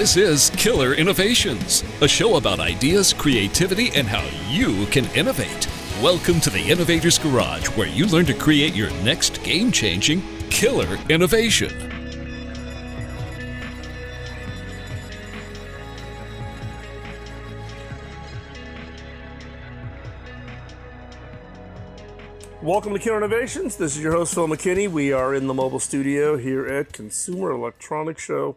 This is Killer Innovations, a show about ideas, creativity, and how you can innovate. Welcome to the Innovator's Garage, where you learn to create your next game-changing killer innovation. Welcome to Killer Innovations. This is your host, Phil McKinney. We are in the mobile studio here at Consumer Electronics Show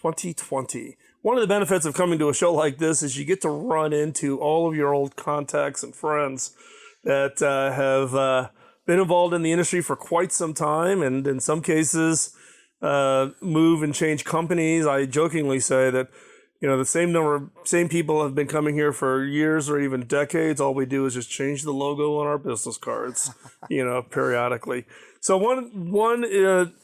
2020. One of the benefits of coming to a show like this is you get to run into all of your old contacts and friends that have been involved in the industry for quite some time, and in some cases move and change companies. I jokingly say that the same people have been coming here for years or even decades. All we do is just change the logo on our business cards, periodically. So one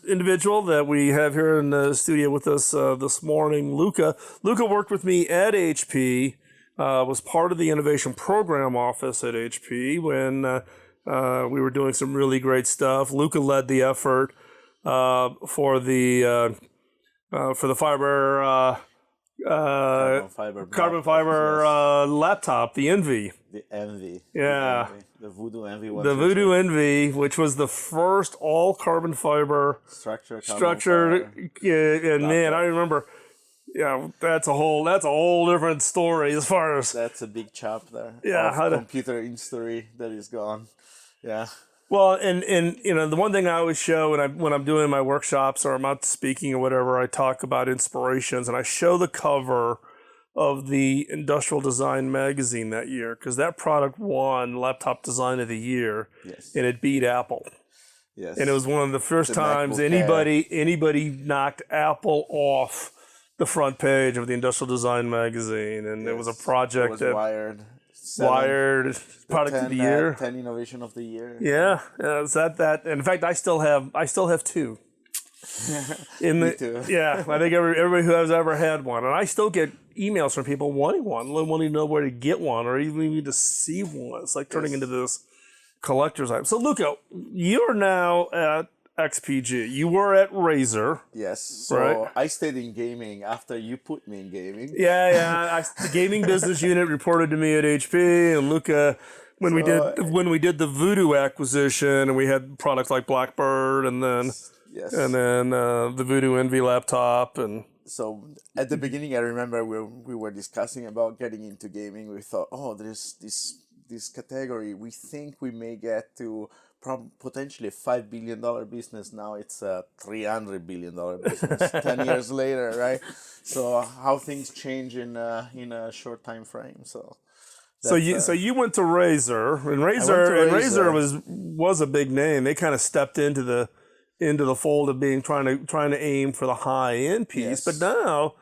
individual that we have here in the studio with us this morning, Luca. Luca worked with me at HP, was part of the innovation program office at HP when we were doing some really great stuff. Luca led the effort for the carbon fiber laptop, the Envy. The Envy. Yeah. The Voodoo Envy. The Voodoo Envy, which was the first all carbon fiber structure. And man, I remember. Yeah, that's a whole different story as far as. That's a big chop there. Yeah. Computer history that is gone. Yeah. Well, and the one thing I always show when I'm doing my workshops or I'm out speaking or whatever, I talk about inspirations, and I show the cover of the Industrial Design magazine that year, because that product won Laptop Design of the Year. Yes. And it beat Apple. Yes. And it was one of the first times anybody knocked Apple off the front page of the Industrial Design magazine, and it was a project that Wired product of the year, 10 innovation of the year. Yeah, is that. And in fact, I still have two. Me too. Yeah, I think everybody who has ever had one, and I still get emails from people wanting to know where to get one, or even need to see one. It's like turning into this collector's item. So, Luca, you're now at XPG. You were at Razer. Yes. So right? I stayed in gaming after you put me in gaming. Yeah. The gaming business unit reported to me at HP, and Luca, when we did the Voodoo acquisition, and we had products like Blackbird, and then the Voodoo Envy laptop, and. So at the beginning, I remember we were discussing about getting into gaming. We thought, there's this category. We think we may get to potentially a $5 billion business. Now it's a $300 billion business 10 years later, right? So how things change in a short time frame. So you went to Razer, and Razer was a big name. They kind of stepped into the fold of being trying to aim for the high end piece. Yes. But now,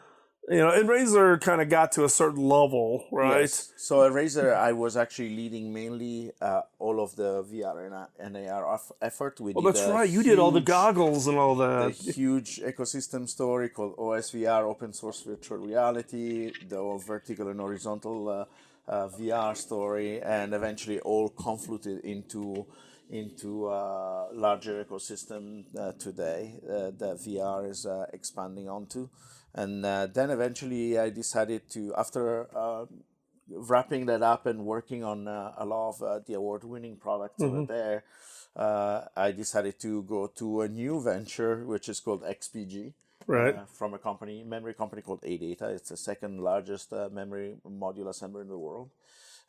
and Razer kind of got to a certain level, right? Yes. So at Razer, I was actually leading mainly all of the VR and AR effort. That's right. You did all the goggles and all that. The huge ecosystem story called OSVR, Open Source Virtual Reality, the vertical and horizontal VR story, and eventually all confluted into larger ecosystem today that VR is expanding onto. And then eventually I decided to, after wrapping that up and working on a lot of the award-winning products over there, I decided to go to a new venture, which is called XPG. Right. From a memory company called ADATA. It's the second largest memory module assembler in the world.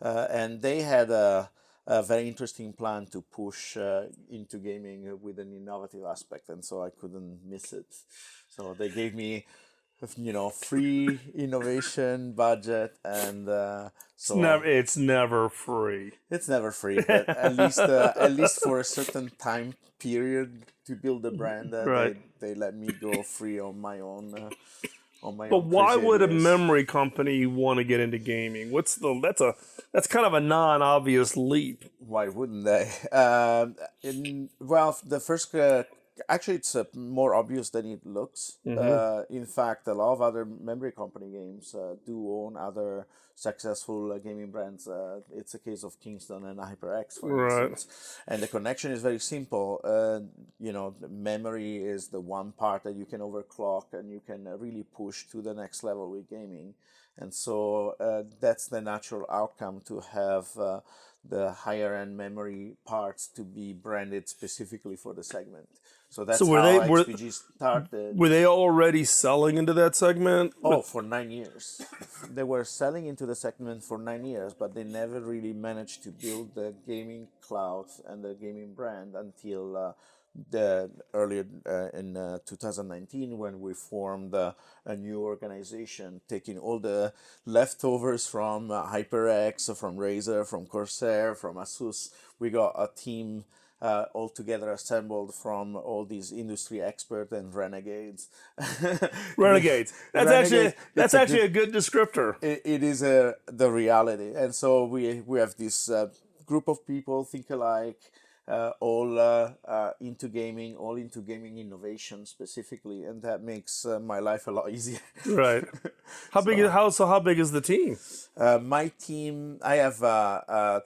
And they had a very interesting plan to push into gaming with an innovative aspect, and so I couldn't miss it. So they gave me, free innovation budget, and it's never free. It's never free, but at least for a certain time period to build a brand, right. they let me go free on my own. But why would a memory company want to get into gaming? That's kind of a non-obvious leap. Why wouldn't they? The first Actually, it's more obvious than it looks. In fact, a lot of other memory company games do own other successful gaming brands. It's a case of Kingston and HyperX, for instance. And the connection is very simple. The memory is the one part that you can overclock and you can really push to the next level with gaming. And so that's the natural outcome, to have the higher end memory parts to be branded specifically for the segment. So that's how XPG started. Were they already selling into that segment? Oh, for 9 years. They were selling into the segment for 9 years, but they never really managed to build the gaming cloud and the gaming brand until earlier in 2019, when we formed a new organization, taking all the leftovers from HyperX, from Razer, from Corsair, from Asus. We got a team all together assembled from all these industry experts and renegades. Renegades. That's actually a good descriptor. It is the reality, and so we have this group of people think alike. All into gaming, all into gaming innovation specifically, and that makes my life a lot easier. Right. How big is the team? My team, I have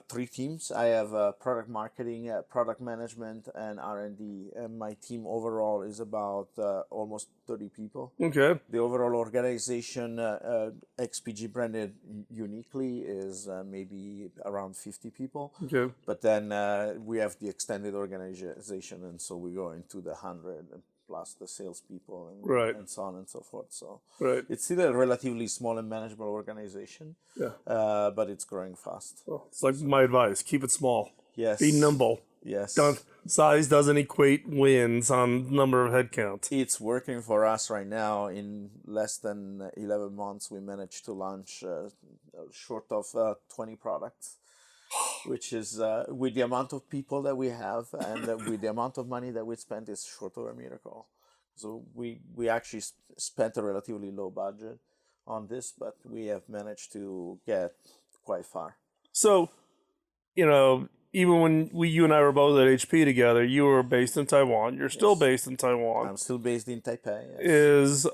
3 teams. I have product marketing, product management, and R&D. And my team overall is about almost 30 people. Okay. The overall organization, XPG branded uniquely, is maybe around 50 people. Okay. But then we have the extended organization, and so we go into the 100 plus the salespeople and so on and so forth. So it's still a relatively small and manageable organization, but it's growing fast. Well, it's like my advice: keep it small. Yes. Be nimble. Yes. Size doesn't equate wins on number of headcount. It's working for us right now. In less than 11 months, we managed to launch short of 20 products. Which is, with the amount of people that we have and with the amount of money that we spent, is short of a miracle. So we actually spent a relatively low budget on this, but we have managed to get quite far. So, even when you and I were both at HP together, you were based in Taiwan. You're still based in Taiwan. I'm still based in Taipei. Yes.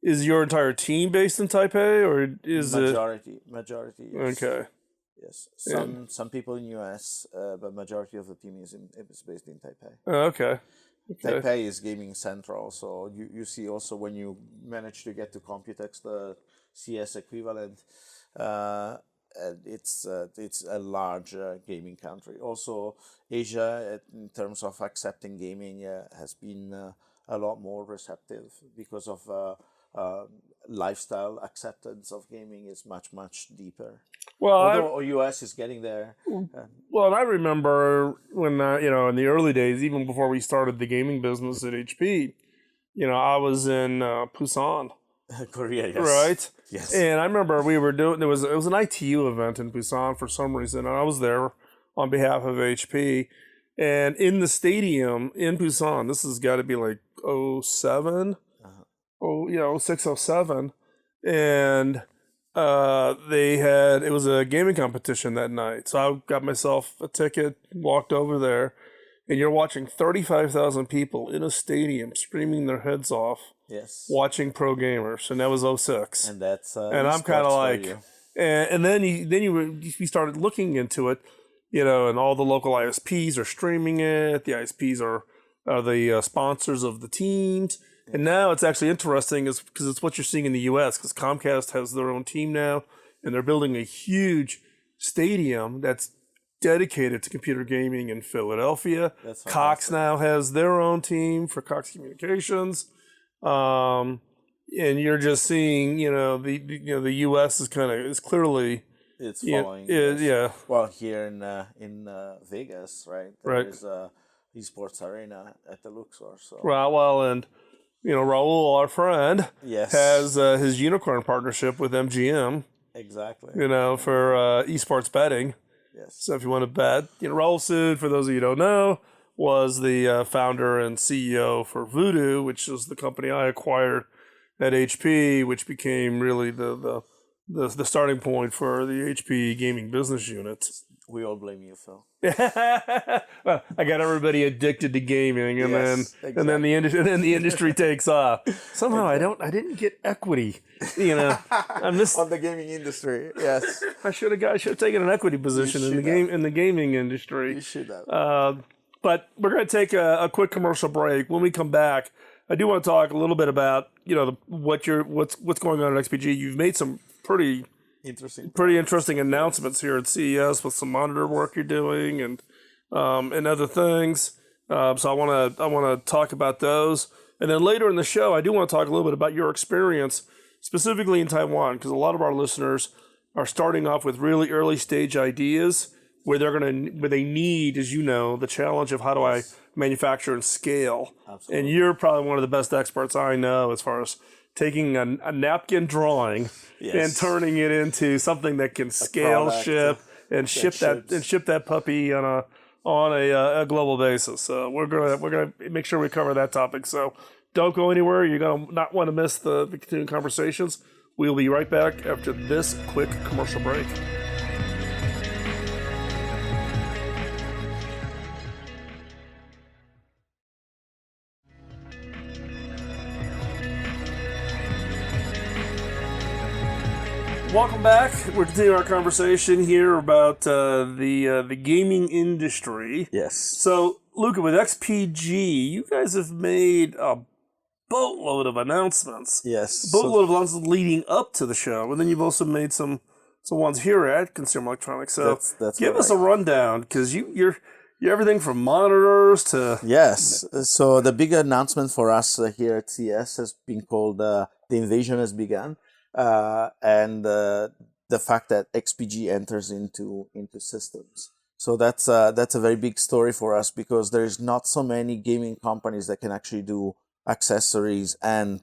Is your entire team based in Taipei, or is Majority? Yes. Okay. Yes, some people in US, but majority of the team is based in Taipei. Okay. Taipei is gaming central, so you see also when you manage to get to Computex, the CS equivalent, it's a large gaming country. Also, Asia, in terms of accepting gaming, has been a lot more receptive because of lifestyle acceptance of gaming is much deeper. Well, although US is getting there. Well, and I remember when in the early days, even before we started the gaming business at HP, I was in Busan, Korea, yes. Right? Yes. And I remember it was an ITU event in Busan for some reason, and I was there on behalf of HP. And in the stadium in Busan, this has got to be like 07. 06, 07. And it was a gaming competition that night. So I got myself a ticket, walked over there, and you're watching 35,000 people in a stadium screaming their heads off. Yes. Watching pro gamers, and that was 06. And that's and I'm kind of like, and then we started looking into it, and all the local ISPs are streaming it. The ISPs are the sponsors of the teams. And now it's actually interesting because it's what you're seeing in the U.S. because Comcast has their own team now, and they're building a huge stadium that's dedicated to computer gaming in Philadelphia. Cox now has their own team for Cox Communications, and you're just seeing, the U.S. is clearly it's following. Yeah. Well, here in Vegas, right? There is a esports arena at the Luxor. So. Well, and. Raul, our friend, has his unicorn partnership with MGM. Exactly. For esports betting. Yes. So if you want to bet, Raul Sood, for those of you who don't know, was the founder and CEO for Voodoo, which is the company I acquired at HP, which became really the the starting point for the HP gaming business unit. We all blame you, Phil. Well, I got everybody addicted to gaming, and Yes, then the industry takes off. Somehow I didn't get equity. I'm just On the gaming industry, yes. I should have taken an equity position in the gaming industry. You should have. But we're going to take a quick commercial break. When we come back, I do want to talk a little bit about what's going on at XPG. You've made some pretty interesting announcements here at CES with some monitor work you're doing and other things. So I want to talk about those, and then later in the show, I do want to talk a little bit about your experience specifically in Taiwan, because a lot of our listeners are starting off with really early stage ideas where they need, as you know, the challenge of how do I manufacture and scale. Absolutely. And you're probably one of the best experts I know as far as taking a napkin drawing and turning it into something that can scale, ship that puppy on a global basis. So we're gonna make sure we cover that topic. So don't go anywhere. You're gonna not want to miss the continuing conversations. We'll be right back after this quick commercial break. Welcome back. We're continuing our conversation here about the gaming industry. Yes. So, Luca, with XPG, you guys have made a boatload of announcements. Yes. Boatload of announcements leading up to the show, and then you've also made some ones here at Consumer Electronics. So, that's give us a rundown, because you're everything from monitors to... Yes. So the big announcement for us here at CES has been called The Invasion Has Begun. And the fact that XPG enters into systems. So that's a very big story for us, because there's not so many gaming companies that can actually do accessories and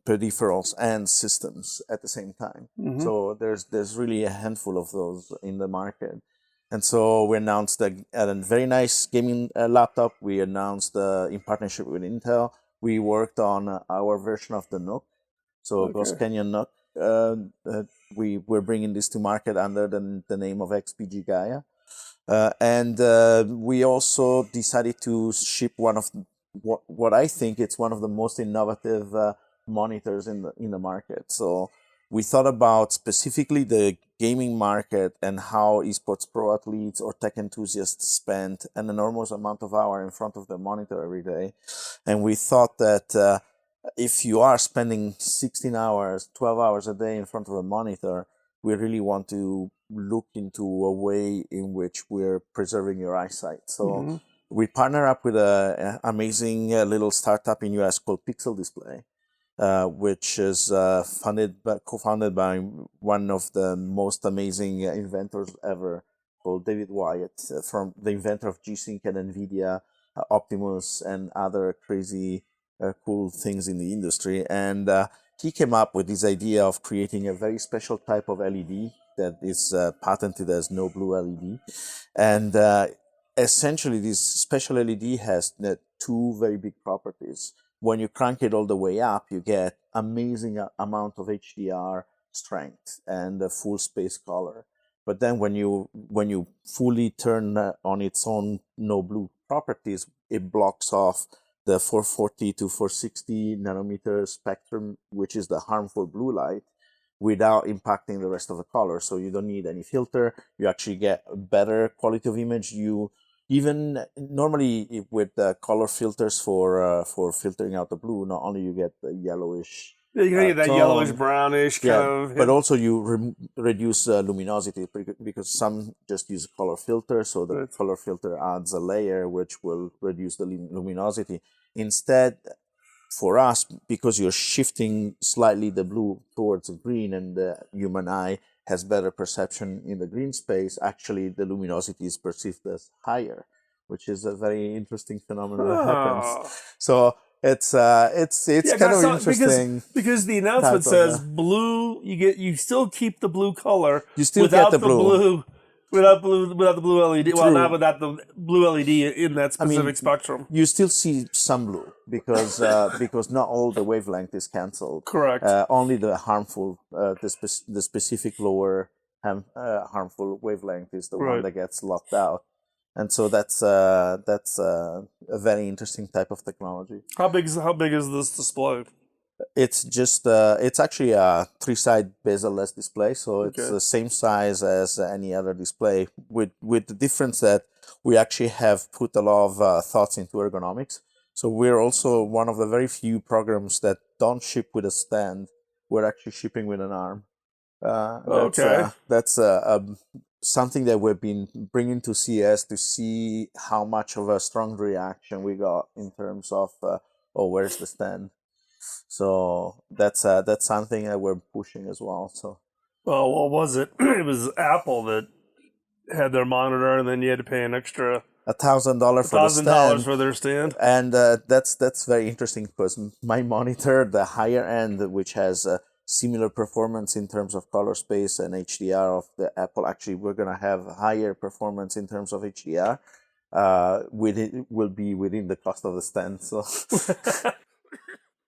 peripherals and systems at the same time. Mm-hmm. So there's really a handful of those in the market. And so we announced a very nice gaming laptop. We announced in partnership with Intel. We worked on our version of the Nook, Ghost Canyon Nook. We're bringing this to market under the name of XPG Gaia, and we also decided to ship one of what I think it's one of the most innovative monitors in the market. So we thought about specifically the gaming market and how esports pro athletes or tech enthusiasts spend an enormous amount of hours in front of the monitor every day, and we thought that if you are spending 16 hours, 12 hours a day in front of a monitor, we really want to look into a way in which we're preserving your eyesight. So we partner up with an amazing little startup in US called Pixel Display, which is co-founded by one of the most amazing inventors ever, called David Wyatt, from the inventor of G-Sync and NVIDIA, Optimus, and other crazy cool things in the industry. And he came up with this idea of creating a very special type of LED that is patented as no blue LED. And essentially, this special LED has two very big properties. When you crank it all the way up, you get amazing amount of HDR strength and a full space color. But then when you fully turn on its own no blue properties, it blocks off the 440 to 460 nanometer spectrum, which is the harmful blue light, without impacting the rest of the color. So you don't need any filter. You actually get a better quality of image. You even normally with the color filters for filtering out the blue, not only you get the yellowish. Yeah, you can get that tone, yellowish brownish kind of. But also you reduce luminosity, because some just use a color filter. So the color filter adds a layer which will reduce the luminosity. Instead, for us, because you're shifting slightly the blue towards the green, and the human eye has better perception in the green space, actually the luminosity is perceived as higher, which is a very interesting phenomenon that happens. So it's kind of interesting because the announcement says blue. You still keep the blue color. You still without get the blue. Without the blue LED. Well, True. not without the blue LED in that specific spectrum. You still see some blue because because not all the wavelength is cancelled. Correct. Only the harmful, the specific lower harmful wavelength is the one Right. that gets locked out, and so that's a very interesting type of technology. How big is this display? It's just it's actually a 3-side bezel-less display, so it's Okay. the same size as any other display, with the difference that we actually have put a lot of thoughts into ergonomics. So we're also one of the very few programs that don't ship with a stand. We're actually shipping with an arm. Okay. That's something that we've been bringing to CES to see how much of a strong reaction we got in terms of oh, where's the stand. So that's something that we're pushing as well. So Well, what was it? It was Apple that had their monitor, and then you had to pay an extra $1,000 for the $1,000 stand, for their stand. and that's very interesting because my monitor, the higher end, which has similar performance in terms of color space and HDR of the Apple, actually we're gonna have higher performance in terms of HDR. Will be within the cost of the stand. So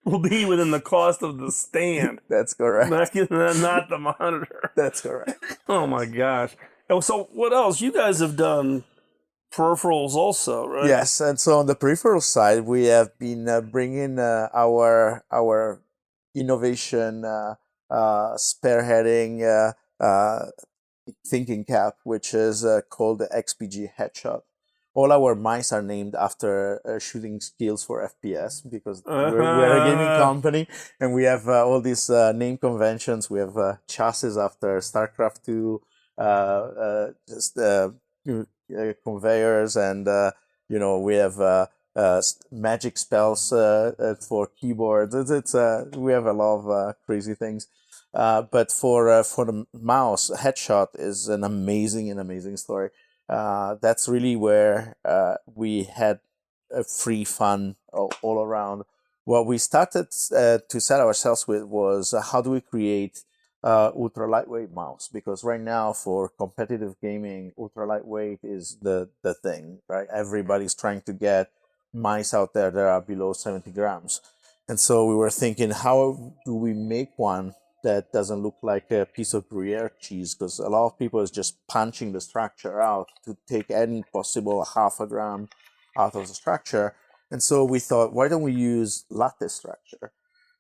Will be within the cost of the stand, that's correct. not the monitor. That's correct. Oh my gosh! And so, what else? You guys have done peripherals also, right? Yes, and so on the peripheral side, we have been bringing our innovation spearheading thinking cap, which is called the XPG Headshot. All our mice are named after shooting skills for FPS because we're a gaming company, and we have all these name conventions. We have chassis after StarCraft 2, just conveyors, and we have magic spells for keyboards. We have a lot of crazy things. But for the mouse, Headshot is an amazing story. That's really where we had free fun all around. What we started to set ourselves with was how do we create ultra lightweight mouse, because right now for competitive gaming, ultra lightweight is the thing, right? Everybody's trying to get mice out there that are below 70 grams. And so we were thinking, how do we make one that doesn't look like a piece of Gruyere cheese? Because a lot of people is just punching the structure out to take any possible half a gram out of the structure. And so we thought, why don't we use lattice structure?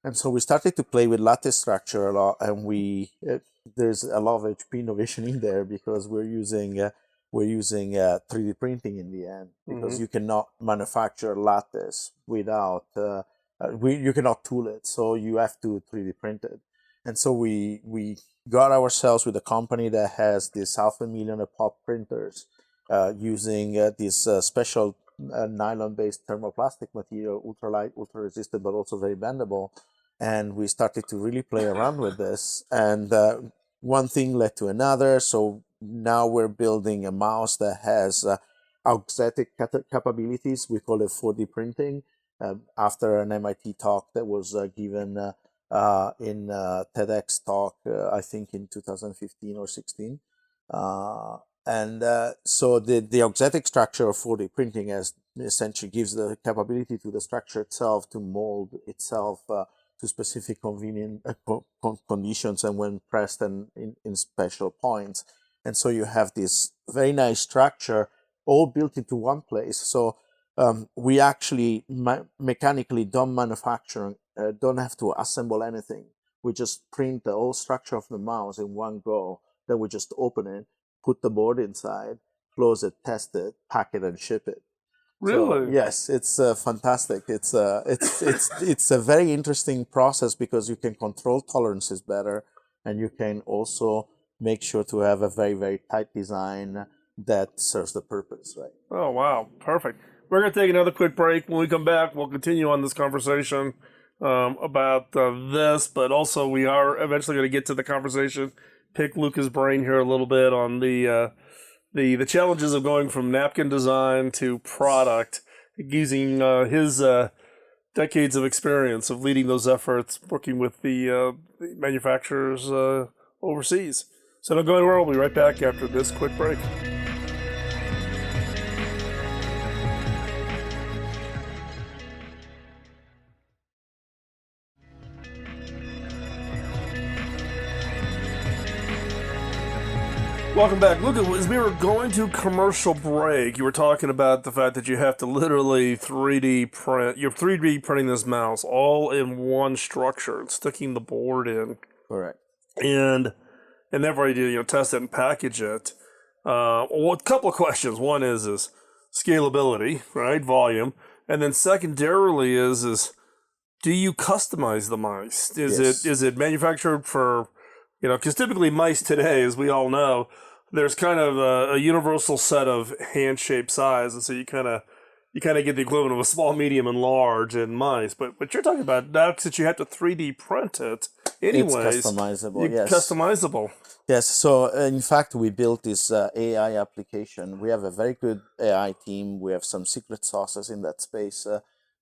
And so we started to play with lattice structure a lot, and there's a lot of HP innovation in there because we're using 3D printing in the end, because you cannot manufacture lattice without you cannot tool it, so you have to 3D print it. And so we got ourselves with a company that has this 500,000 pop printers using this special nylon-based thermoplastic material, ultra light, ultra resistant, but also very bendable. And we started to really play around with this, and one thing led to another. So now we're building a mouse that has auxetic capabilities. We call it 4D printing, after an MIT talk that was given in TEDx talk, I think in 2015 or 16. So the auxetic structure of 4D printing essentially gives the capability to the structure itself to mold itself to specific convenient conditions, and when pressed and in special points. And so you have this very nice structure all built into one place. So we actually mechanically don't manufacture, don't have to assemble anything. We just print the whole structure of the mouse in one go. Then we just open it, put the board inside, close it, test it, pack it, and ship it. Really? So, yes, it's fantastic. It's a very interesting process because you can control tolerances better, and you can also make sure to have a very, very tight design that serves the purpose, right? Oh, wow. Perfect. We're going to take another quick break. When we come back, we'll continue on this conversation about this, but also we are eventually going to get to the conversation, pick Luca's brain here a little bit on the challenges of going from napkin design to product, using his decades of experience of leading those efforts, working with the manufacturers overseas. So don't go anywhere. We'll be right back after this quick break. Welcome back. Luca, as we were going to commercial break, you were talking about the fact that you have to literally 3D print. You're 3D printing this mouse all in one structure and sticking the board in. Correct. And therefore you test it and package it. Well, a couple of questions. One is scalability, right? Volume. And then secondarily is do you customize the mice? Is it manufactured for, because typically mice today, as we all know, there's kind of a universal set of hand-shaped size, and so you kind of get the equivalent of a small, medium, and large in mice. But what you're talking about now, since you have to 3D print it, anyways, it's customizable. Yes, customizable. Yes. So in fact, we built this AI application. We have a very good AI team. We have some secret sauces in that space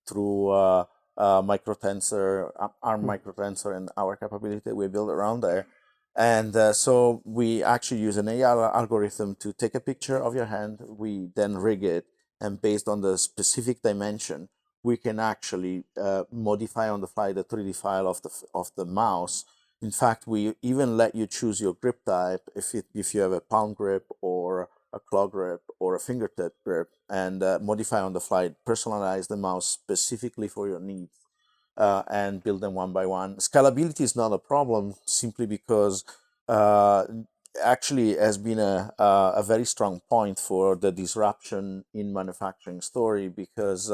through microtensor, ARM microtensor, and our capability we built around there. And so we actually use an AI algorithm to take a picture of your hand. We then rig it, and based on the specific dimension, we can actually modify on the fly the 3D file of the mouse. In fact, we even let you choose your grip type if you have a palm grip or a claw grip or a fingertip grip, and modify on the fly, personalize the mouse specifically for your needs. And build them one by one. Scalability is not a problem simply because actually has been a very strong point for the disruption in manufacturing story, because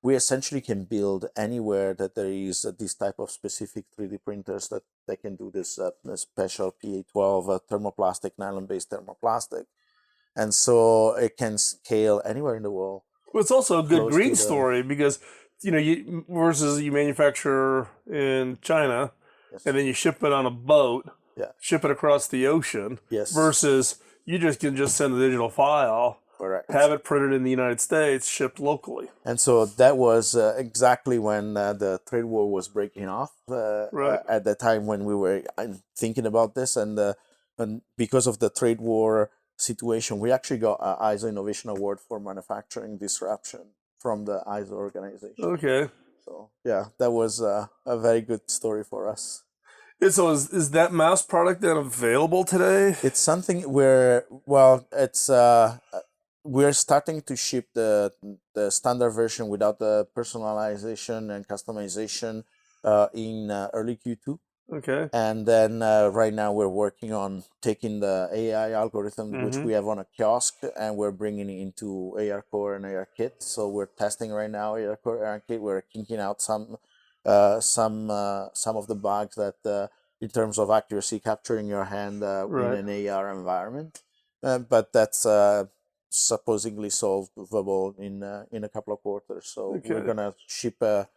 we essentially can build anywhere that there is this type of specific 3D printers that they can do this special PA12 thermoplastic, nylon-based thermoplastic. And so it can scale anywhere in the world. Well, it's also a good green story because versus you manufacture in China, yes, and then you ship it on a boat, ship it across the ocean, yes, versus you can just send the digital file, correct, have it printed in the United States, shipped locally. And so that was exactly when the trade war was breaking off, right, at the time when we were thinking about this. And because of the trade war situation, we actually got an ISO Innovation Award for Manufacturing Disruption from the ISO organization. Okay. So yeah, that was a very good story for us. And so is that mouse product then available today? It's something where, it's we're starting to ship the standard version without the personalization and customization in early Q2. Okay. And then right now we're working on taking the AI algorithm, which we have on a kiosk, and we're bringing it into AR Core and AR Kit. So we're testing right now AR Core, AR Kit. We're kinking out some of the bugs that in terms of accuracy, capturing your hand in an AR environment. But that's supposedly solvable in a couple of quarters. So we're gonna ship a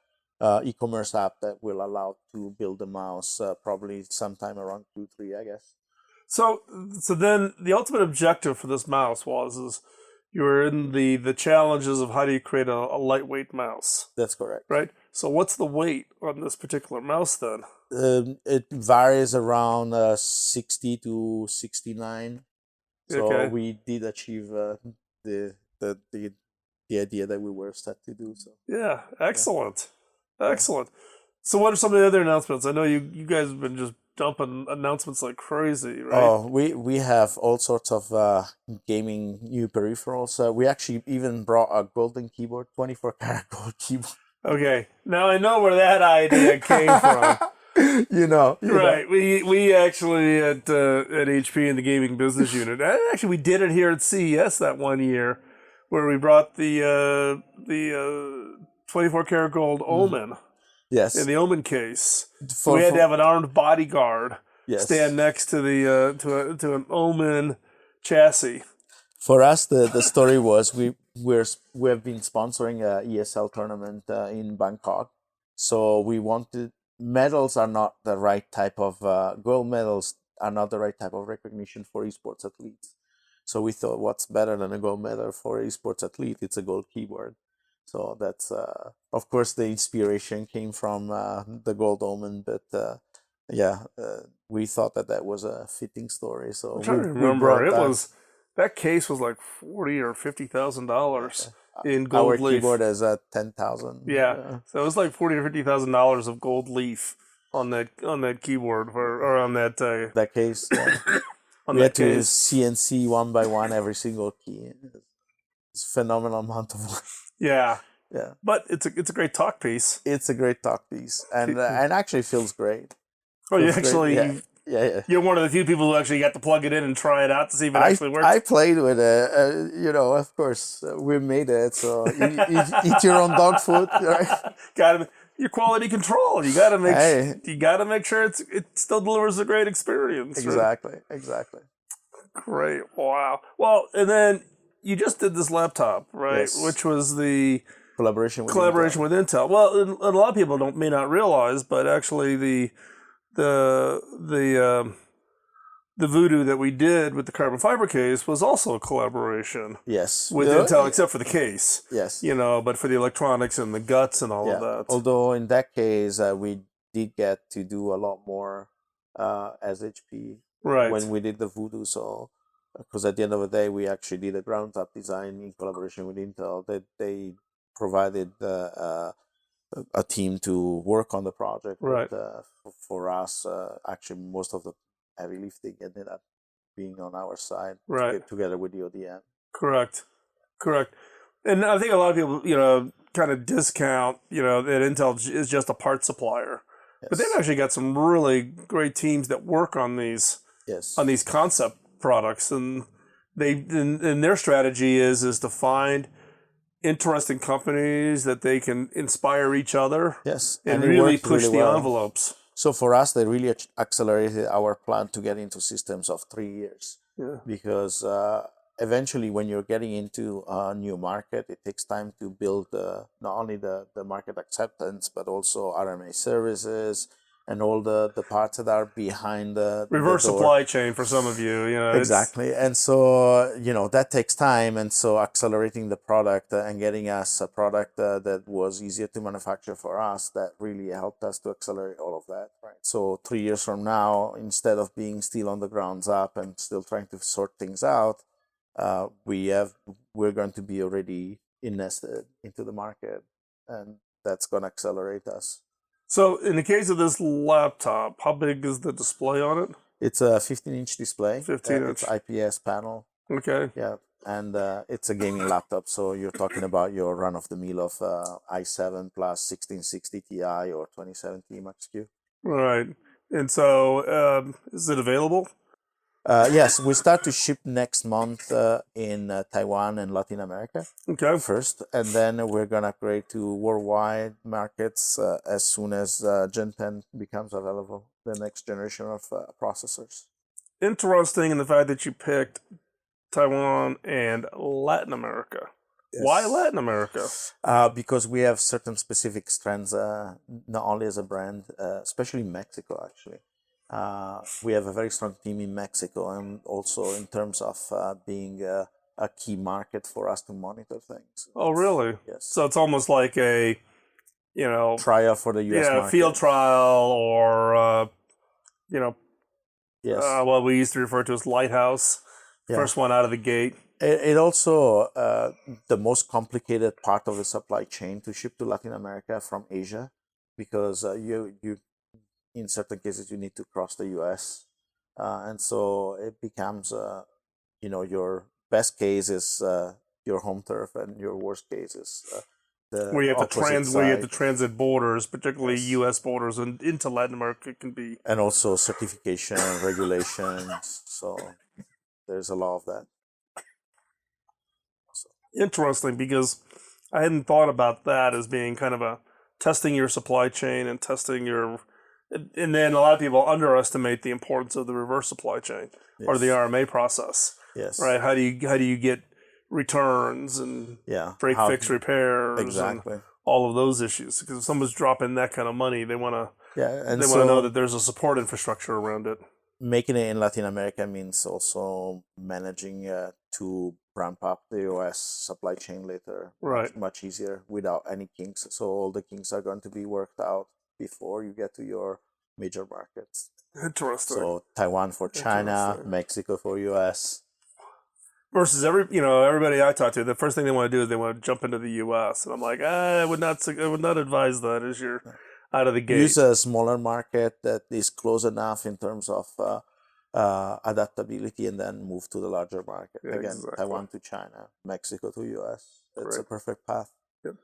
e-commerce app that will allow to build a mouse probably sometime around Q3, I guess. So then the ultimate objective for this mouse is you were in the challenges of how do you create a lightweight mouse. That's correct. Right. So what's the weight on this particular mouse then? It varies around 60 to 69. So we did achieve the idea that we were set to do. So yeah, excellent. Excellent. So what are some of the other announcements? I know you guys have been just dumping announcements like crazy, right? Oh, we have all sorts of gaming new peripherals. We actually even brought a golden keyboard, 24-karat gold keyboard. Okay, now I know where that idea came from. You know. We actually at HP in the gaming business unit. Actually, we did it here at CES that one year, where we brought the 24-karat gold Omen. Yes. In the Omen case, we had to have an armed bodyguard stand next to the to an Omen chassis. For us, the story was we have been sponsoring a ESL tournament in Bangkok, so we wanted. Medals are not the right type of gold medals are not the right type of recognition for esports athletes. So we thought, what's better than a gold medal for an esports athlete? It's a gold keyboard. So that's of course the inspiration came from the gold Omen, but we thought that was a fitting story. So I'm trying to we remember. brought It that. was that case was like $40,000 or $50,000 in Our gold leaf. keyboard is at 10,000. Yeah, so it was like $40,000 or $50,000 of gold leaf on that keyboard or on that that case. Yeah. on We that had to case. CNC one by one every single key. It's a phenomenal amount of work. Yeah, Yeah, but it's a great talk piece. it's a great talk piece, and actually feels great. Oh, you Feels great. actually Yeah. Yeah. you're one of the few people who actually got to plug it in and try it out to see if it actually works. I played with it. Of course, we made it. So eat your own dog food, right? Got your quality control. You got to make Hey. you got to make sure it still delivers a great experience. Right? Exactly. Great. Wow. Well, and then you just did this laptop, right? Yes. Which was the Collaboration with Intel. Well, and a lot of people may not realize, but actually the Voodoo that we did with the carbon fiber case was also a collaboration. Yes. With Intel, except for the case. Yes. But for the electronics and the guts and all of that. Although in that case, we did get to do a lot more SHP when we did the Voodoo. So, because at the end of the day, we actually did a ground up design in collaboration with Intel. They provided a team to work on the project. Right. But, for us, actually, most of the heavy lifting ended up being on our side, right, together with the ODM. Correct. And I think a lot of people, kind of discount, that Intel is just a part supplier. Yes. But they've actually got some really great teams that work on these concept products, and their strategy is to find interesting companies that they can inspire each other. Yes, and really push the envelopes. So for us, they really accelerated our plan to get into systems of 3 years. Yeah. Because eventually, when you're getting into a new market, it takes time to build not only the market acceptance, but also RMA services and all the parts that are behind the reverse supply chain for some of you. Exactly. And so, that takes time. And so accelerating the product and getting us a product that was easier to manufacture for us, that really helped us to accelerate all of that. Right. So 3 years from now, instead of being still on the grounds up and still trying to sort things out, we're going to be already nested into the market, and that's going to accelerate us. So in the case of this laptop, how big is the display on it? It's a 15-inch display. 15-inch. It's IPS panel. Okay. Yeah, and it's a gaming laptop. So you're talking about your run-of-the-mill of i7 plus 1660 Ti or 2070 Max-Q. Right. And so is it available? Yes, we start to ship next month in Taiwan and Latin America. Okay. First, and then we're gonna upgrade to worldwide markets as soon as Gen 10 becomes available, the next generation of processors. Interesting in the fact that you picked Taiwan and Latin America. Yes. Why Latin America? Because we have certain specific strengths, not only as a brand, especially in Mexico, actually. We have a very strong team in Mexico, and also in terms of being a key market for us to monitor things. Oh, really? Yes. So it's almost like a, trial for the U.S. market. Field trial, or yes. What we used to refer to as lighthouse. Yeah. First one out of the gate. It also the most complicated part of the supply chain to ship to Latin America from Asia, because you in certain cases you need to cross the U.S. And so it becomes your best case is your home turf, and your worst case is where you have to transit borders, particularly yes. U.S. borders, and into Latin America can be, and also certification regulations. So there's a lot of that. So. Interesting, because I hadn't thought about that as being kind of a testing your supply chain and testing your. And then a lot of people underestimate the importance of the reverse supply chain, yes. or the RMA process. Yes. Right. How do you get returns and break fix repairs exactly. and all of those issues? Because if someone's dropping that kind of money, they want to know that there's a support infrastructure around it. Making it in Latin America means also managing to ramp up the US supply chain later. Right. Much easier without any kinks. So all the kinks are going to be worked out before you get to your major markets. Interesting. So Taiwan for China, Mexico for US. Versus everybody I talk to, the first thing they want to do is they want to jump into the U.S. And I'm like, I would not advise that as you're out of the gate. Use a smaller market that is close enough in terms of adaptability, and then move to the larger market. Again, exactly. Taiwan to China, Mexico to US. That's a perfect path. Yep.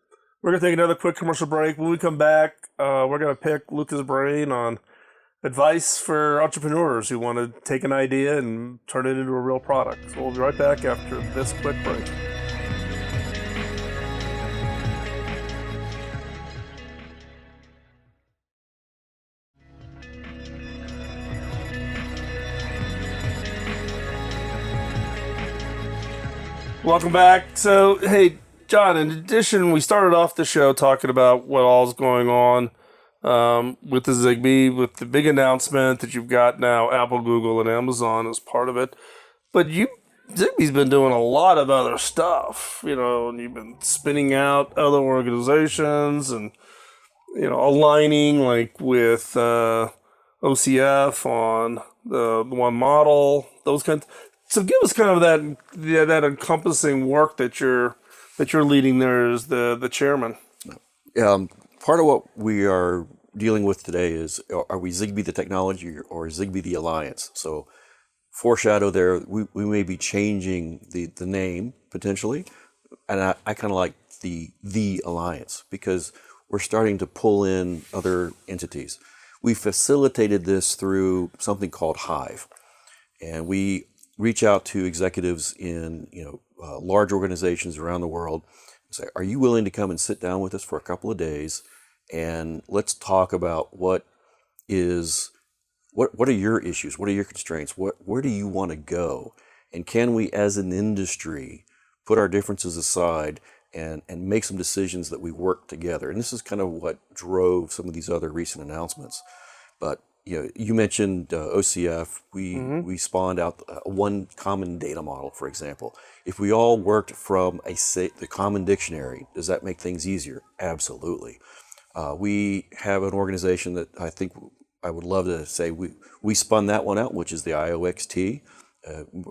We're going to take another quick commercial break. When we come back, we're going to pick Luca's brain on advice for entrepreneurs who want to take an idea and turn it into a real product. So we'll be right back after this quick break. Welcome back. So, hey, John, in addition, we started off the show talking about what all's going on with the Zigbee, with the big announcement that you've got now Apple, Google, and Amazon as part of it. But Zigbee's been doing a lot of other stuff, and you've been spinning out other organizations and, aligning like with OCF on the one model, those kinds. So give us kind of that encompassing work that you're leading there as the chairman. Part of what we are dealing with today is, are we Zigbee the technology or Zigbee the alliance? So foreshadow there, we may be changing the name potentially, and I kind of like the alliance because we're starting to pull in other entities. We facilitated this through something called Hive, and we reach out to executives in large organizations around the world and say, are you willing to come and sit down with us for a couple of days and let's talk about what are your issues, what are your constraints, where do you want to go, and can we as an industry put our differences aside and make some decisions that we work together. And this is kind of what drove some of these other recent announcements. But you mentioned OCF. We spawned out one common data model, for example. If we all worked from the common dictionary, does that make things easier? Absolutely. We have an organization that I think I would love to say we spun that one out, which is the IOXT,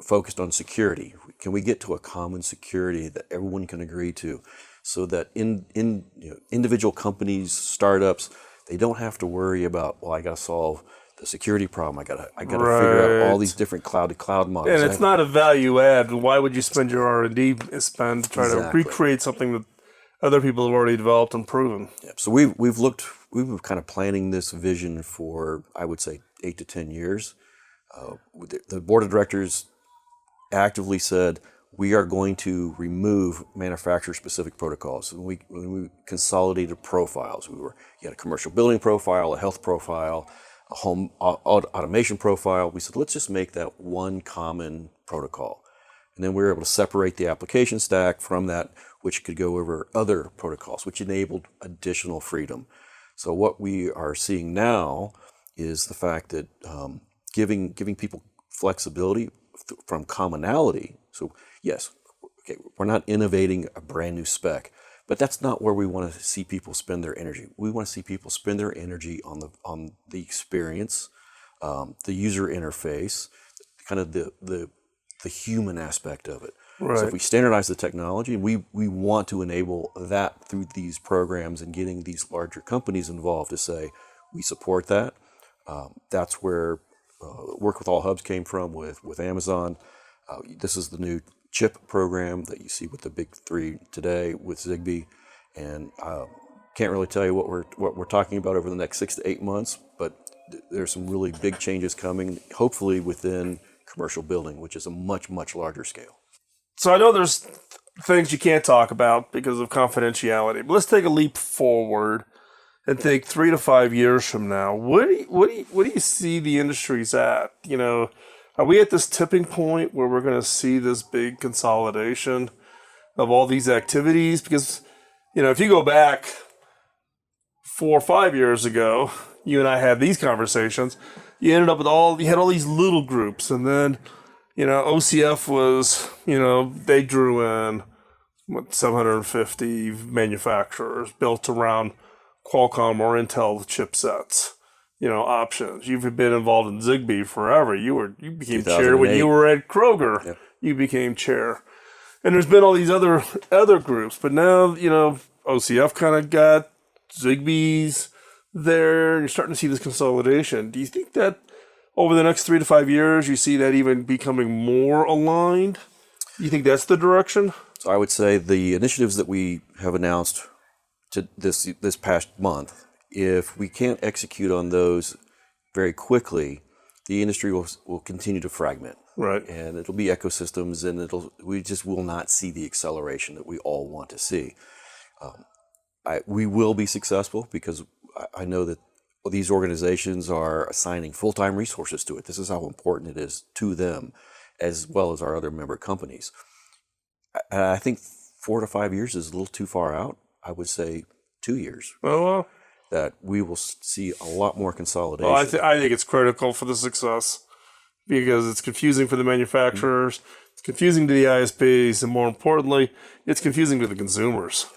focused on security. Can we get to a common security that everyone can agree to, so that individual companies, startups, they don't have to worry about, well, I got to solve the security problem. I got to figure out all these different cloud-to-cloud models. And it's not a value add. Why would you spend your R&D spend to try to recreate something that other people have already developed and proven? Yeah. So we've been kind of planning this vision for, I would say, 8 to 10 years. The board of directors actively said, we are going to remove manufacturer-specific protocols. And when we consolidated profiles, you had a commercial building profile, a health profile, a home automation profile. We said, let's just make that one common protocol. And then we were able to separate the application stack from that, which could go over other protocols, which enabled additional freedom. So what we are seeing now is the fact that giving people flexibility from commonality. So yes, okay, we're not innovating a brand new spec, but that's not where we want to see people spend their energy. We want to see people spend their energy on the experience, the user interface, kind of the human aspect of it. Right. So if we standardize the technology, we want to enable that through these programs and getting these larger companies involved to say, we support that. That's where Work with All Hubs came from with Amazon. This is the new chip program that you see with the big three today with Zigbee. And can't really tell you what we're talking about over the next 6 to 8 months, but there's some really big changes coming, hopefully within commercial building, which is a much, much larger scale. So I know there's things you can't talk about because of confidentiality, but let's take a leap forward and think 3 to 5 years from now. What do you see the industry's at? Are we at this tipping point where we're going to see this big consolidation of all these activities? Because if you go back 4 or 5 years ago, you and I had these conversations. You ended up with you had all these little groups, and then OCF was, they drew in 750 manufacturers built around Qualcomm or Intel chipsets. options. You've been involved in Zigbee forever. You became chair when 2008. you were at Kroger. Yep. You became chair, and there's been all these other groups, but now OCF kind of got Zigbee's there, and you're starting to see this consolidation. Do you think that over the next 3 to 5 years, you see that even becoming more aligned? Do you think that's the direction? So I would say the initiatives that we have announced to this past month, if we can't execute on those very quickly, the industry will continue to fragment. Right. And it'll be ecosystems, and we just will not see the acceleration that we all want to see. We will be successful because I know that these organizations are assigning full-time resources to it. This is how important it is to them, as well as our other member companies. I think 4 to 5 years is a little too far out. I would say 2 years. Oh, well. That we will see a lot more consolidation. Well, I think it's critical for the success because it's confusing for the manufacturers, it's confusing to the ISPs, and more importantly, it's confusing to the consumers.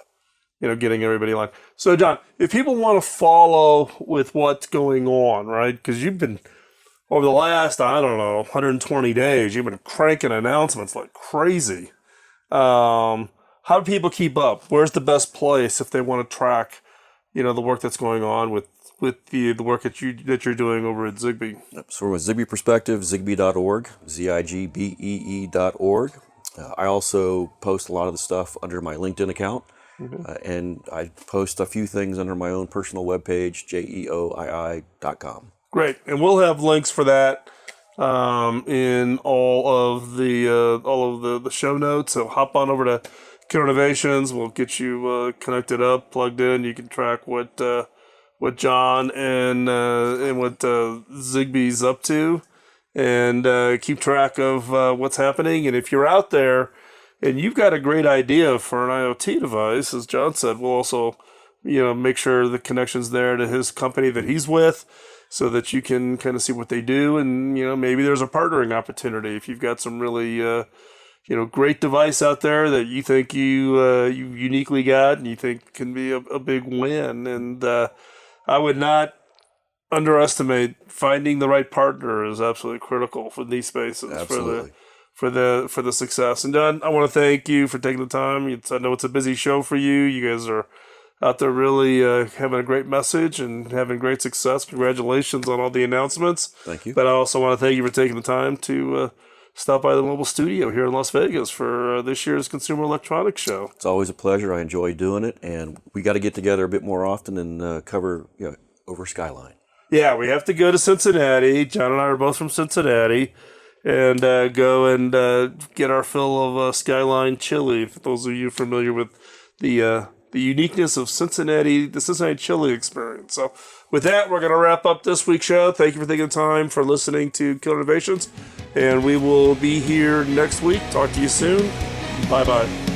Getting everybody aligned. So, John, if people want to follow with what's going on, right? Because you've been over the last, 120 days, you've been cranking announcements like crazy. How do people keep up? Where's the best place if they want to track, the work that's going on with the work that you're doing over at Zigbee? So from a Zigbee perspective, zigbee.org, zigbee.org. I also post a lot of the stuff under my LinkedIn account, and I post a few things under my own personal webpage, jeoii.com. Great, and we'll have links for that in all of the show notes. So hop on over to Killer Innovations. We'll get you connected up, plugged in. You can track what John and what Zigbee's up to, and keep track of what's happening. And if you're out there and you've got a great idea for an IoT device, as John said, we'll also make sure the connection's there to his company that he's with, so that you can kind of see what they do, and maybe there's a partnering opportunity if you've got some really great device out there that you think you uniquely got and you think can be a big win. And I would not underestimate finding the right partner is absolutely critical for these spaces. Absolutely. For the success. And John, I want to thank you for taking the time. I know it's a busy show for you. You guys are out there really having a great message and having great success. Congratulations on all the announcements. Thank you. But I also want to thank you for taking the time to stop by the mobile studio here in Las Vegas for this year's Consumer Electronics Show. It's always a pleasure. I enjoy doing it, and we got to get together a bit more often and cover over Skyline. Yeah, we have to go to Cincinnati. John and I are both from Cincinnati, and go and get our fill of Skyline chili. For those of you familiar with the uniqueness of the Cincinnati chili experience. So with that, we're going to wrap up this week's show. Thank you for taking the time for listening to Killer Innovations, and we will be here next week. Talk to you soon. Bye-bye.